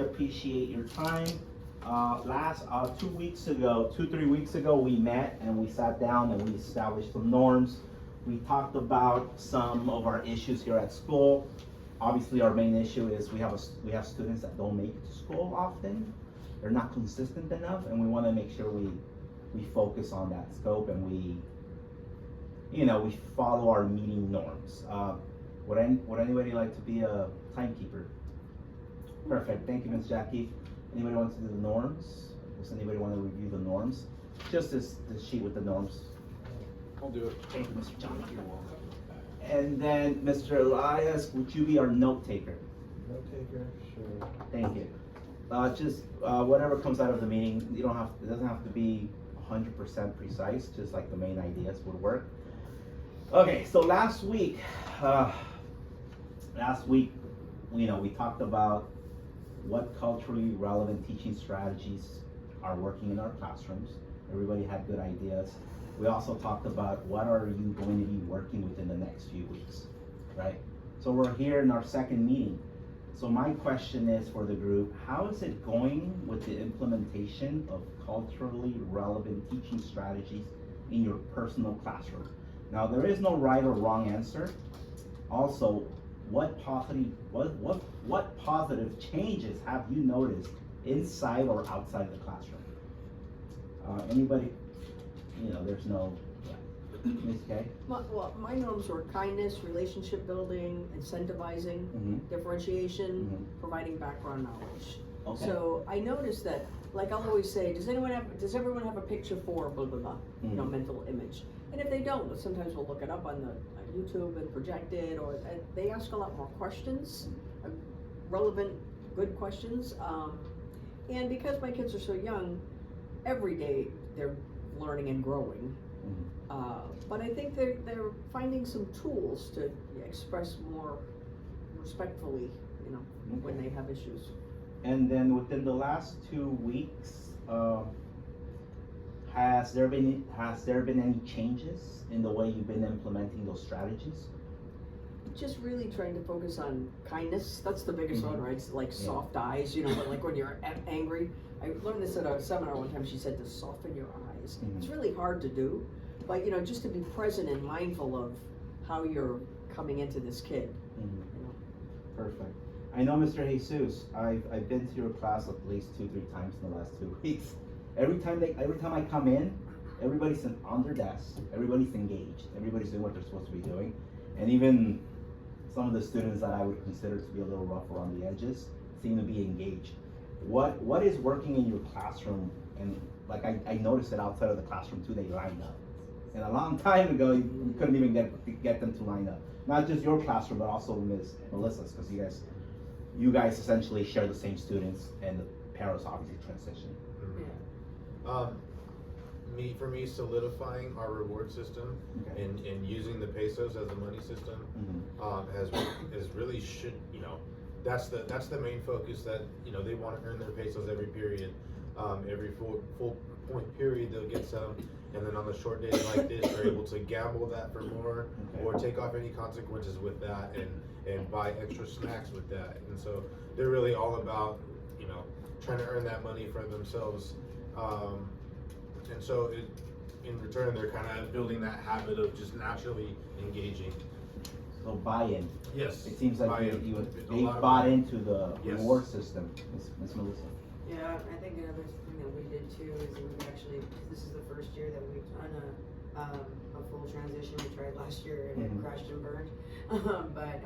appreciate your time. 3 weeks ago, we met and we sat down and we established some norms. We talked about some of our issues here at school. Obviously, our main issue is we have students that don't make it to school often. They're not consistent enough, and we want to make sure we focus on that scope and we follow our meeting norms. Would anybody like to be a timekeeper? Perfect. Thank you, Ms. Jackie. Anybody want to do the norms? Does anybody want to review the norms? Just this sheet with the norms. I'll do it. Thank you, Mr. John. You're welcome. And then, Mr. Elias, would you be our note taker? Note taker, sure. Thank you. Whatever comes out of the meeting, it doesn't have to be 100% precise, just like the main ideas would work. Okay, so last week, we talked about what culturally relevant teaching strategies are working in our classrooms. Everybody had good ideas. We also talked about what are you going to be working with in the next few weeks, right? So we're here in our second meeting. So my question is for the group, how is it going with the implementation of culturally relevant teaching strategies in your personal classroom? Now, there is no right or wrong answer. Also, what positive changes have you noticed inside or outside the classroom? Anybody? There's no, Ms. Kay? My norms were kindness, relationship building, incentivizing, differentiation, providing background knowledge. Okay. So I noticed that, like I'll always say, does everyone have a picture for blah, blah, blah, mental image? And if they don't, sometimes we'll look it up on YouTube and project it, or they ask a lot more questions, relevant, good questions. And because my kids are so young, every day they're learning and growing. But I think they're finding some tools to express more respectfully, when they have issues. And then within the last 2 weeks, has there been any changes in the way you've been implementing those strategies? Just really trying to focus on kindness. That's the biggest one, right? It's like soft eyes, but like when you're angry. I learned this at a seminar one time. She said to soften your eyes. It's really hard to do, but just to be present and mindful of how you're coming into this kid. Perfect. I know, Mr. Jesus, I've been to your class at least 2-3 times in the last 2 weeks. Every time I come in, everybody's on their desk, everybody's engaged, everybody's doing what they're supposed to be doing, and even some of the students that I would consider to be a little rough around the edges seem to be engaged. What is working in your classroom? And like I noticed it outside of the classroom too, they line up. And a long time ago, you couldn't even get them to line up. Not just your classroom, but also Ms. Melissa's, because you guys essentially share the same students, and the parents obviously transition. For me, solidifying our reward system and using the pesos as the money system has really that's the main focus. That they want to earn their pesos every period, every full point period they'll get some, and then on the short days like this they're able to gamble that for more, or take off any consequences with that, and buy extra snacks with that. And so they're really all about trying to earn that money for themselves. And so in return, they're kind of building that habit of just naturally engaging. So buy-in. Yes. It seems like they bought into the reward system, Ms. Melissa. Yeah, I think another thing that we did too is we've actually, this is the first year that we've done a full transition. We tried last year and it crashed and burned. But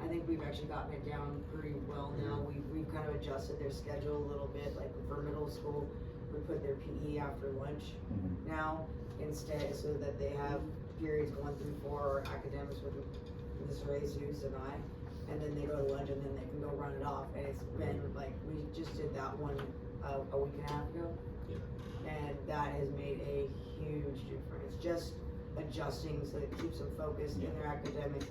I think we've actually gotten it down pretty well now. We've kind of adjusted their schedule a little bit. Like for middle school, we put their PE after lunch now instead, so that they have periods 1 through 4 or academics with Mr. Jesus and I, and then they go to lunch and then they can go run it off. And it's been like, we just did that one a week and a half ago, and that has made a huge difference. Just adjusting so it keeps them focused in their academics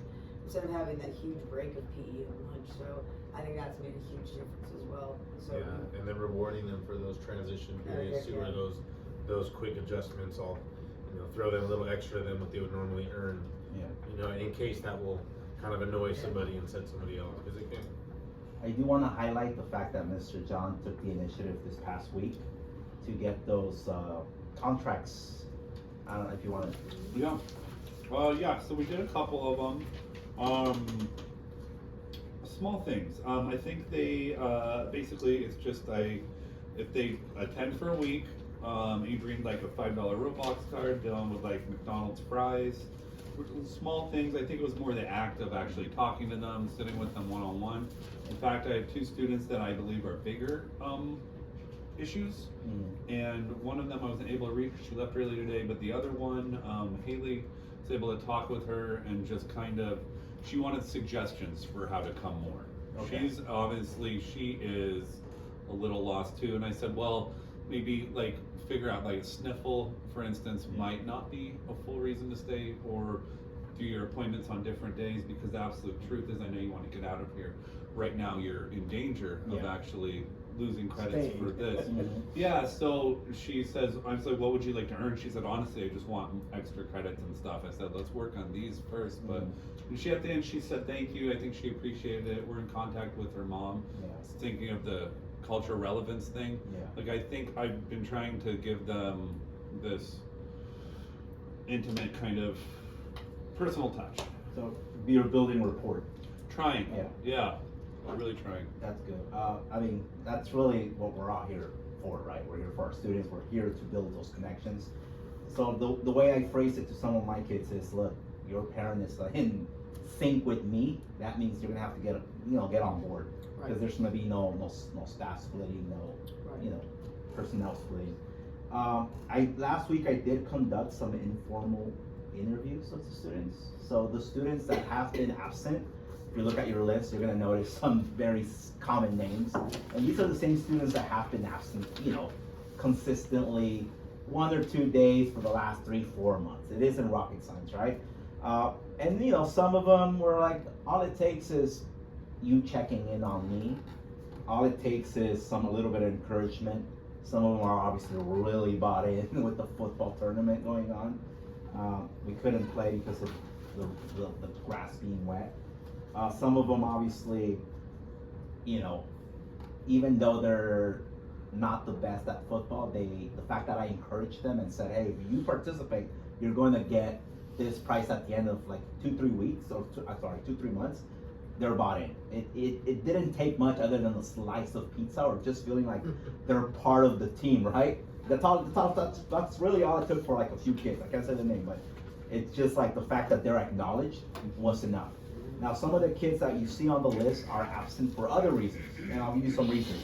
instead of having that huge break of PE and lunch. So I think that's made a huge difference as well. So and then rewarding them for those transition periods too, or those quick adjustments. I'll throw them a little extra than what they would normally earn. In case that will kind of annoy somebody and set somebody else, because it can. I do want to highlight the fact that Mr. John took the initiative this past week to get those contracts. I don't know if you want to. Yeah. Yeah, so we did a couple of them. Small things. I think they, basically, it's just if they attend for a week, you bring like a $5 Roblox card with like McDonald's fries. Small things. I think it was more the act of actually talking to them, sitting with them one-on-one. In fact, I have 2 students that I believe are bigger issues, and one of them I wasn't able to reach. She left early today, but the other one, Haley, was able to talk with her and just kind of, she wanted suggestions for how to come more. Okay. She is a little lost too, and I said, well, maybe like figure out like a sniffle, for instance, might not be a full reason to stay, or do your appointments on different days, because the absolute truth is I know you want to get out of here. Right now you're in danger of actually losing credits for this. Yeah, so she says, I was like, what would you like to earn? She said, honestly, I just want extra credits and stuff. I said, let's work on these first. But and she at the end, she said, thank you. I think she appreciated it. We're in contact with her mom. Thinking of the cultural relevance thing. Like, I think I've been trying to give them this intimate kind of personal touch. So you're building rapport. Trying. Yeah. Really trying. That's good. I mean, that's really what we're out here for, right? We're here for our students. We're here to build those connections. So the way I phrase it to some of my kids is, look, your parent is in sync with me. That means you're gonna have to get on board, because there's gonna be no staff splitting, no personnel splitting. Last week I did conduct some informal interviews of the students. So the students that have been absent, if you look at your list, you're gonna notice some very common names. And these are the same students that have been absent, consistently 1 or 2 days for the last 3-4 months. It isn't rocket science, right? And some of them were like, all it takes is you checking in on me. All it takes is a little bit of encouragement. Some of them are obviously really bought in with the football tournament going on. We couldn't play because of the grass being wet. Some of them obviously, even though they're not the best at football, the fact that I encouraged them and said, hey, if you participate, you're going to get this price at the end of like 2-3 weeks, or 2-3 months, they're bought in. It didn't take much other than a slice of pizza or just feeling like they're part of the team, right? That's really all it took for like a few kids. I can't say the name, but it's just like the fact that they're acknowledged was enough. Now, some of the kids that you see on the list are absent for other reasons, and I'll give you some reasons.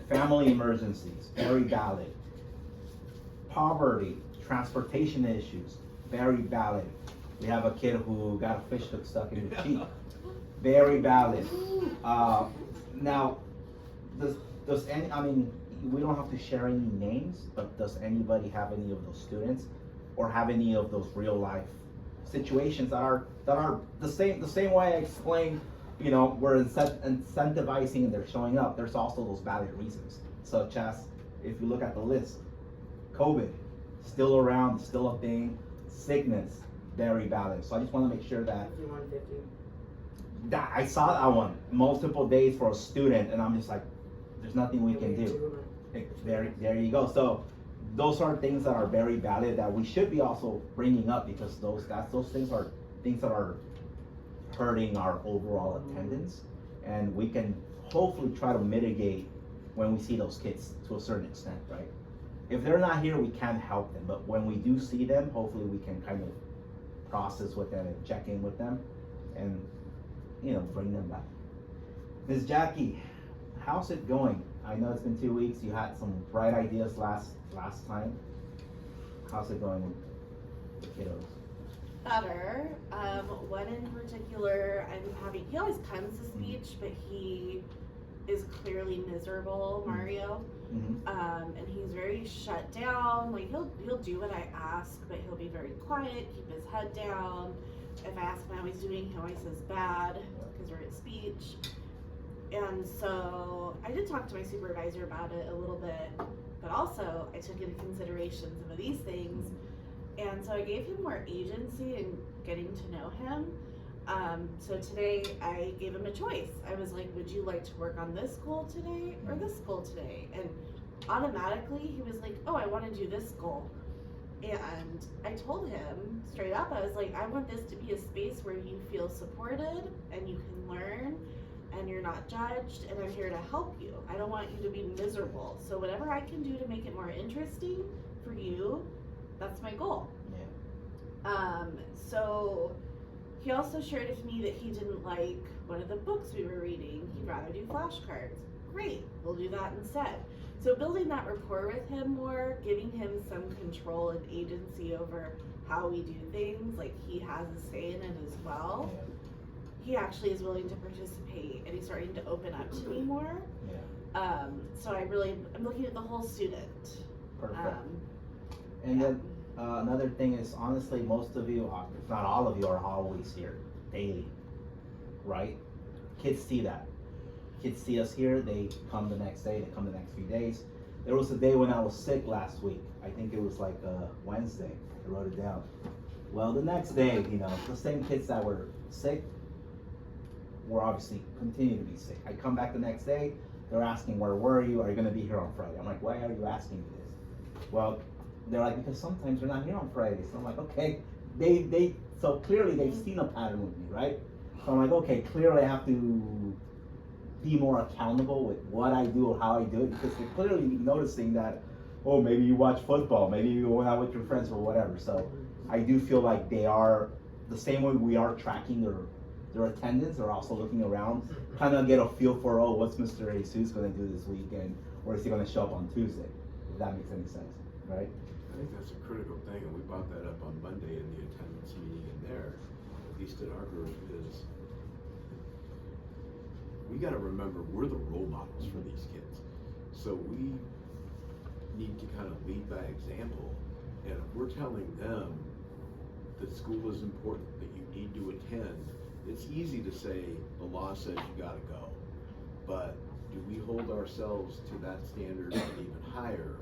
Family emergencies, very valid. Poverty, transportation issues, very valid. We have a kid who got a fish hook stuck in his cheek, very valid. Now, does any, I mean, we don't have to share any names, but does anybody have any of those students or have any of those real life situations that are the same way I explained, we're incentivizing and they're showing up. There's also those valid reasons, such as, if you look at the list, COVID, still around, still a thing, sickness, very valid. So I just want to make sure that 5150. that I saw that one multiple days for a student, and I'm just like, there's nothing we can do. There you go. So those are things that are very valid that we should be also bringing up, because those things are things that are hurting our overall attendance, and we can hopefully try to mitigate when we see those kids to a certain extent, right? If they're not here, we can't help them, but when we do see them, hopefully we can kind of process with them and check in with them and bring them back. Ms. Jackie, how's it going? I know it's been 2 weeks. You had some bright ideas last time. How's it going with the kiddos? Better. One in particular, he always comes to speech, but he is clearly miserable, Mario. Mm-hmm. And he's very shut down. Like, he'll do what I ask, but he'll be very quiet, keep his head down. If I ask him how he's doing, he always says bad, because we're at speech. And so I did talk to my supervisor about it a little bit, but also I took into consideration some of these things. And so I gave him more agency in getting to know him. So today I gave him a choice. I was like, would you like to work on this goal today or this goal today? And automatically he was like, oh, I want to do this goal. And I told him straight up, I was like, I want this to be a space where you feel supported and you can learn and you're not judged, and I'm here to help you. I don't want you to be miserable. So whatever I can do to make it more interesting for you, that's my goal. Yeah. So he also shared with me that he didn't like one of the books we were reading. He'd rather do flashcards. Great, we'll do that instead. So building that rapport with him more, giving him some control and agency over how we do things, like he has a say in it as well. Yeah. He actually is willing to participate, and he's starting to open up to me more. Yeah. So I'm looking at the whole student. Perfect. And then another thing is, honestly, most of you, if not all of you, are always here daily, right? Kids see that. Kids see us here. They come the next day. They come the next few days. There was a day when I was sick last week. I think it was like Wednesday. I wrote it down. Well, the next day, the same kids that were sick were obviously continue to be sick. I come back the next day. They're asking, where were you? Are you going to be here on Friday? I'm like, why are you asking me this? Well, they're like, because sometimes they're not here on Fridays. So I'm like, okay. So clearly they've seen a pattern with me, right? So I'm like, okay, clearly I have to be more accountable with what I do or how I do it, because they're clearly noticing that, oh, maybe you watch football, maybe you went out with your friends or whatever. So I do feel like they are the same way we are tracking their attendance. They're also looking around, kind of get a feel for, oh, what's Mr. Jesus going to do this weekend, or is he going to show up on Tuesday? If that makes any sense, right? I think that's a critical thing, and we brought that up on Monday in the attendance meeting in there, at least in our group, is we gotta remember we're the role models for these kids. So we need to kind of lead by example, and if we're telling them that school is important, that you need to attend, it's easy to say the law says you gotta go, but do we hold ourselves to that standard and even higher?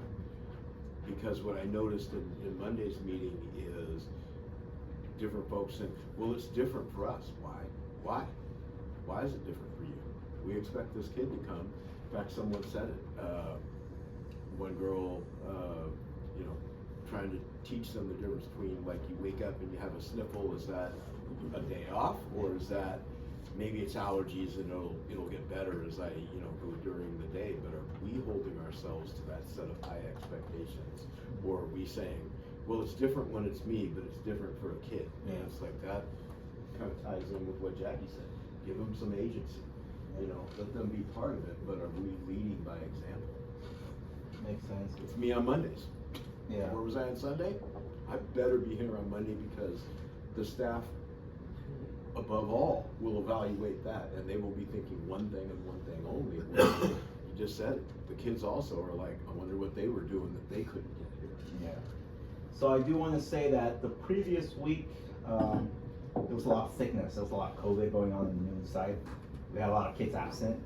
Because what I noticed in Monday's meeting is different folks saying, well, it's different for us. Why? Why is it different for you? We expect this kid to come. In fact, someone said it. One girl, trying to teach them the difference between, like, you wake up and you have a sniffle, is that a day off? Or is that maybe it's allergies and it'll get better as I go during the day? But are we holding ourselves to that set of high expectations, or are we saying, well, it's different when it's me, but it's different for a kid? Yeah. And it's like that kind of ties in with what Jackie said. Give them some agency, let them be part of it. But are we leading by example? Makes sense. It's me on Mondays. Yeah. Where was I on Sunday? I better be here on Monday, because the staff, above all, will evaluate that, and they will be thinking one thing and one thing only. You just said it. The kids also are like, I wonder what they were doing that they couldn't get here. Yeah. So I do want to say that the previous week, there was a lot of sickness. There was a lot of COVID going on the news side. We had a lot of kids absent.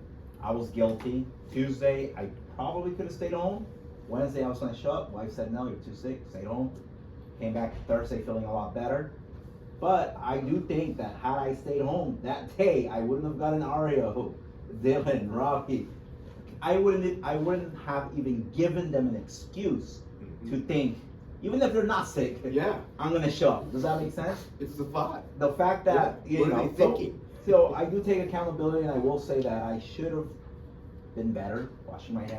I was guilty. Tuesday, I probably could have stayed home. Wednesday, I was going to show up. Wife said, no, you're too sick. Stayed home. Came back Thursday feeling a lot better. But I do think that had I stayed home that day, I wouldn't have gotten Ario, Dylan, Rocky. I wouldn't have even given them an excuse to think, even if they're not sick, Yeah. I'm gonna show up. Does that make sense? It's the thought. The fact that What are they thinking? So I do take accountability, and I will say that I should have been better washing my hands